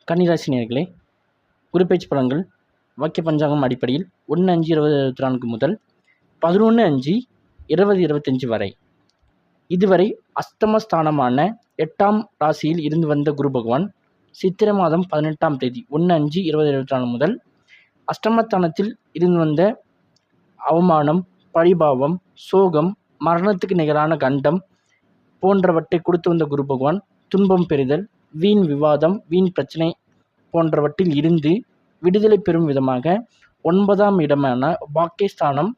கன்னிராசினியர்களே, குருப்பெயர்ச்சி பலன்கள் வாக்கிய பஞ்சாங்கம் அடிப்படையில் 1/5/2024 முதல் 11/5/2025 வரை. இதுவரை அஷ்டமஸ்தானமான 8ஆம் ராசியில் இருந்து வந்த குரு பகவான் சித்திரை மாதம் 18ஆம் தேதி 1/5/2024 முதல் அஷ்டமஸ்தானத்தில் இருந்து வந்த அவமானம், பழிபாவம், சோகம், மரணத்துக்கு நிகரான கண்டம் போன்றவற்றை கொடுத்து வந்த குரு பகவான் துன்பம் பெறுதல், வீண் விவாதம், வீண் பிரச்சனை போன்றவற்றில் இருந்து விடுதலை பெறும் விதமாக 9ஆம் இடமான பாக்கியஸ்தானம்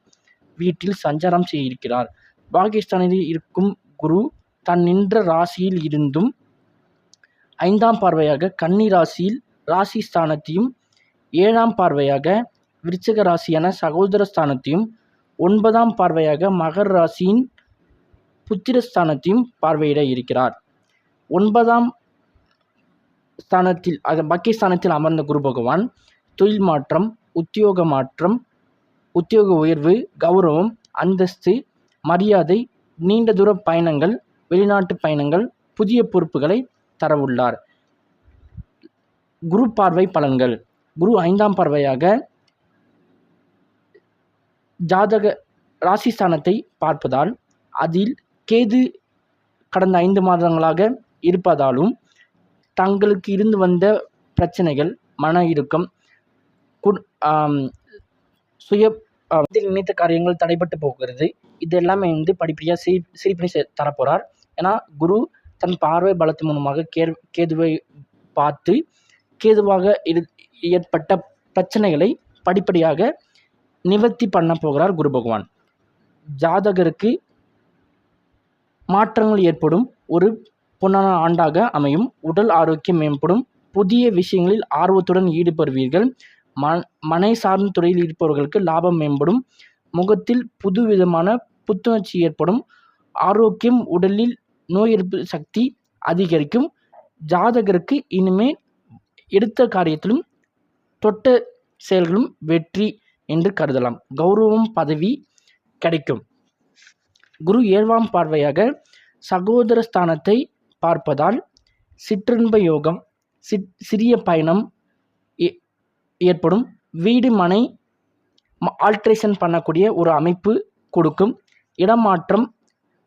வீட்டில் சஞ்சாரம் செய்ய இருக்கிறார். பாக்கியஸ்தானத்தில் இருக்கும் குரு தான் நின்ற ராசியில் இருந்தும் 5ஆம் பார்வையாக கன்னி ராசியில் ராசி ஸ்தானத்தையும், 7ஆம் பார்வையாக விருச்சிக ராசியான சகோதர ஸ்தானத்தையும், 9ஆம் பார்வையாக மகர ராசியின் புத்திரஸ்தானத்தையும் பார்வையிட இருக்கிறார். 9ஆம் ஸ்தானத்தில் பாக்கியஸ்தானத்தில் அமர்ந்த குரு பகவான் தொழில் மாற்றம், உத்தியோக மாற்றம், உத்தியோக உயர்வு, கௌரவம், அந்தஸ்து, மரியாதை, நீண்ட தூர பயணங்கள், வெளிநாட்டு பயணங்கள், புதிய பொறுப்புகளை தரவுள்ளார். குரு பார்வை பலன்கள். குரு 5ஆம் பார்வையாக ஜாதக ராசிஸ்தானத்தை பார்ப்பதால் அதில் கேது கடந்த 5 மாதங்களாக இருப்பதாலும் தங்களுக்கு இருந்து வந்த பிரச்சனைகள், மன இறுக்கம், சுய நினைத்த காரியங்கள் தடைபட்டு போகிறது. இது எல்லாமே படிப்படியாக சரி பண்ணி தரப்போகிறார். ஏன்னா குரு தன் பார்வை பலத்தின் மூலமாக கேதுவை பார்த்து கேதுவாக ஏற்பட்ட பிரச்சனைகளை படிப்படியாக நிவர்த்தி பண்ண போகிறார் குரு பகவான். ஜாதகருக்கு மாற்றங்கள் ஏற்படும் ஒரு பொன்னான ஆண்டாக அமையும். உடல் ஆரோக்கியம் மேம்படும். புதிய விஷயங்களில் ஆர்வத்துடன் ஈடுபடுவீர்கள். மனை சார்ந்த துறையில் இருப்பவர்களுக்கு லாபம் மேம்படும். முகத்தில் புது விதமான புத்துணர்ச்சி ஏற்படும். ஆரோக்கியம், உடலில் நோய் எதிர்ப்பு சக்தி அதிகரிக்கும். ஜாதகருக்கு இனிமேல் எடுத்த காரியத்திலும் தொட்ட செயல்களும் வெற்றி என்று கருதலாம். கௌரவம், பதவி கிடைக்கும். குரு 7ஆம் பார்வையாக சகோதர ஸ்தானத்தை பார்ப்பதால் சிற்றின்ப யோகம், சிறிய பயணம் ஏற்படும். வீடு மனை ஆல்ட்ரேஷன் பண்ணக்கூடிய ஒரு அமைப்பு கொடுக்கும். இடமாற்றம்,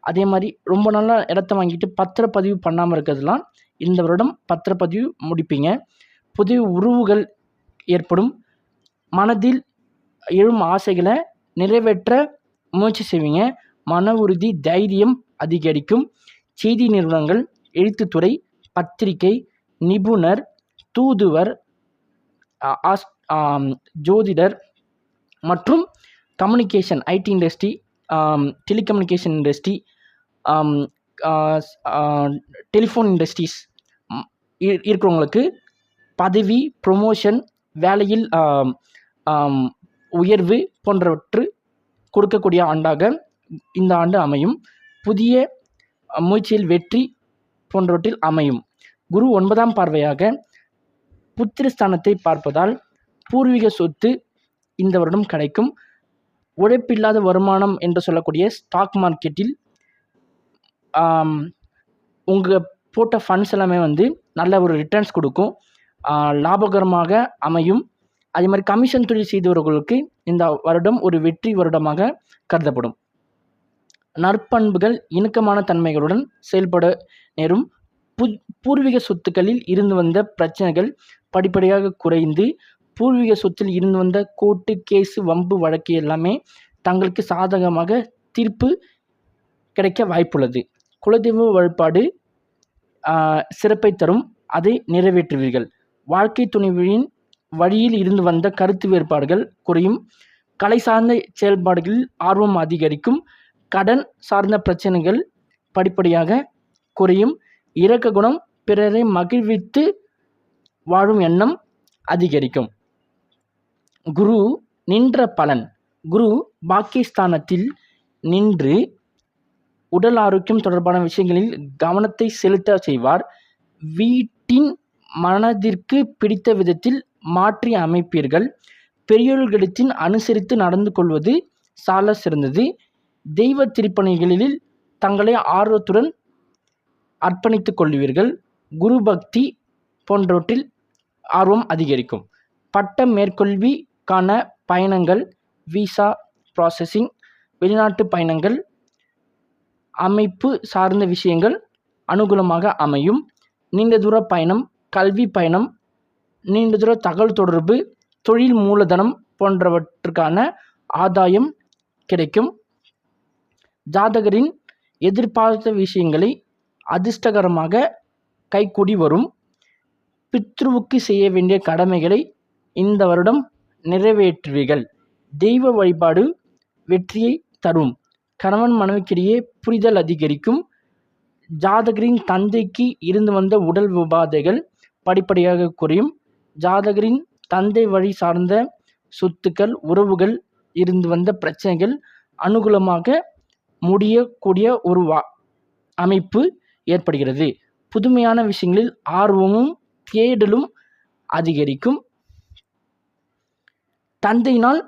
அதே மாதிரி ரொம்ப நாளாக இடத்த வாங்கிட்டு பத்திரப்பதிவு பண்ணாமல் இருக்கிறதுலாம் இந்த வருடம் பத்திரப்பதிவு முடிப்பீங்க. புதிய உறவுகள் ஏற்படும். மனதில் எழும் ஆசைகளை நிறைவேற்ற முயற்சி செய்வீங்க. மன உறுதி, தைரியம் அதிகரிக்கும். செய்தி நிறுவனங்கள், எழுத்துத்துறை, பத்திரிகை, நிபுணர், தூதுவர், ஜோதிடர் மற்றும் communication, IT industry, telecommunication industry, telephone industries இருக்கிறவங்களுக்கு பதவி, ப்ரொமோஷன், வேலையில் உயர்வு போன்றவற்று கொடுக்கக்கூடிய ஆண்டாக இந்த ஆண்டு அமையும். புதிய முயற்சியில் வெற்றி போன்றவற்றில் அமையும். குரு 9ஆம் பார்வையாக புத்திரஸ்தானத்தை பார்ப்பதால் பூர்வீக சொத்து இந்த வருடம் கிடைக்கும். உழைப்பில்லாத வருமானம் என்று சொல்லக்கூடிய ஸ்டாக் மார்க்கெட்டில் உங்கள் போட்ட ஃபண்ட்ஸ் எல்லாமே நல்ல ஒரு ரிட்டர்ன்ஸ் கொடுக்கும். லாபகரமாக அமையும். அதே மாதிரி கமிஷன் தொழில் செய்தவர்களுக்கு இந்த வருடம் ஒரு வெற்றி வருடமாக கருதப்படும். நற்பண்புகள், இணக்கமான தன்மைகளுடன் செயல்பட நேரும். பூர்வீக சொத்துக்களில் இருந்து வந்த பிரச்சனைகள் படிப்படியாக குறைந்து பூர்வீக சொத்தில் இருந்து வந்த கோர்ட்டு கேஸு, வம்பு வழக்கு எல்லாமே தங்களுக்கு சாதகமாக தீர்ப்பு கிடைக்க வாய்ப்புள்ளது. குலதெய்வ வழிபாடு சிறப்பை தரும். அதை நிறைவேற்றுவீர்கள். வாழ்க்கை துணைவியின் வழியில் இருந்து வந்த கருத்து வேறுபாடுகள் குறையும். கலை சார்ந்த செயல்பாடுகளில் ஆர்வம் அதிகரிக்கும். கடன் சார்ந்த பிரச்சனைகள் படிப்படியாக குறையும். இரக்க குணம், பிறரை மகிழ்வித்து வாழும் எண்ணம் அதிகரிக்கும். குரு நின்ற பலன். குரு பாக்கியஸ்தானத்தில் நின்று உடல் ஆரோக்கியம் தொடர்பான விஷயங்களில் கவனத்தை செலுத்த செய்வார். வீட்டின் மனதிற்கு பிடித்த விதத்தில் மாற்றி அமைப்பீர்கள். பெரியோர்களிடத்தில் அனுசரித்து நடந்து கொள்வது சால சிறந்தது. தெய்வ திருப்பணிகளில் தங்களை ஆர்வத்துடன் அர்ப்பணித்துக் கொள்வீர்கள். குரு பக்தி போன்றவற்றில் ஆர்வம் அதிகரிக்கும். பட்ட மேற்கல்விக்கான பயணங்கள், விசா ப்ராசஸிங், வெளிநாட்டு பயணங்கள், அமைப்பு சார்ந்த விஷயங்கள் அனுகூலமாக அமையும். நீண்ட தூர பயணம், கல்வி பயணம், நீண்ட தூர தகவல் தொடர்பு, தொழில் மூலதனம் போன்றவற்றுக்கான ஆதாயம் கிடைக்கும். ஜாதகரின் எதிர்பார்த்த விஷயங்களை அதிர்ஷ்டகரமாக கைகூடி வரும். பித்ருவுக்கு செய்ய வேண்டிய கடமைகளை இந்த வருடம் நிறைவேற்றுவீர்கள். தெய்வ வழிபாடு வெற்றியை தரும். கணவன் மனைவிக்கிடையே புரிதல் அதிகரிக்கும். ஜாதகரின் தந்தைக்கு இருந்து வந்த உடல் உபாதைகள் படிப்படியாக குறையும். ஜாதகரின் தந்தை வழி சார்ந்த சொத்துக்கள், உறவுகள் இருந்து வந்த பிரச்சனைகள் அனுகூலமாக முடியக்கூடிய ஒரு அமைப்பு ஏற்படுகிறது. புதுமையான விஷயங்களில் ஆர்வமும் தேடலும் அதிகரிக்கும். தந்தையினால்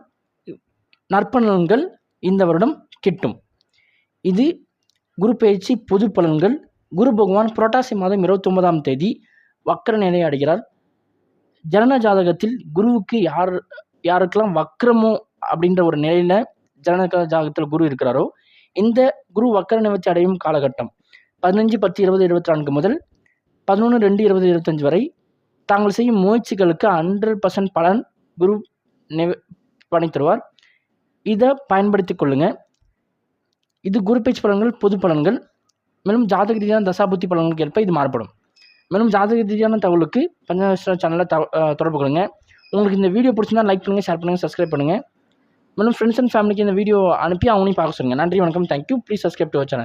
நற்பலன்கள் இந்த வருடம் கிட்டும். இது குரு பயிற்சி பொது பலன்கள். குரு பகவான் புரட்டாசி மாதம் 29ஆம் தேதி வக்ர நிலை அடைகிறார். ஜனன ஜாதகத்தில் குருவுக்கு யாருக்கெல்லாம் வக்ரமோ அப்படின்ற ஒரு நிலையில் ஜனன ஜாதகத்தில் குரு இருக்கிறாரோ, இந்த குரு வக்ர நிவர்த்தி அடையும் காலகட்டம் 15/10/2024 முதல் 11/2/2025 வரை தாங்கள் செய்யும் முயற்சிகளுக்கு 100% பலன் குரு பண்ணி தருவார். இதை பயன்படுத்தி கொள்ளுங்கள். இது குரு பயிற்சி பலன்கள், பொது பலன்கள். மேலும் ஜாதக ரீதியான தசாபுத்தி பலன்களுக்கு ஏற்ப இது மாறுபடும். மேலும் ஜாதக ரீதியான தகவலுக்கு பஞ்சநக்ஷர சேனலில் தொடர்பு கொள்ளுங்க. உங்களுக்கு இந்த வீடியோ பிடிச்சிருந்தா லைக் பண்ணுங்கள், ஷேர் பண்ணுங்கள், சப்ஸ்கிரைப் பண்ணுங்கள். மேலும் ஃப்ரெண்ட்ஸ் அண்ட் ஃபேமிலிக்கு இந்த வீடியோ அனுப்பி அவங்களையும் பார்க்க சொல்லுங்கள். நன்றி, வணக்கம், thank you. Please subscribe to our channel.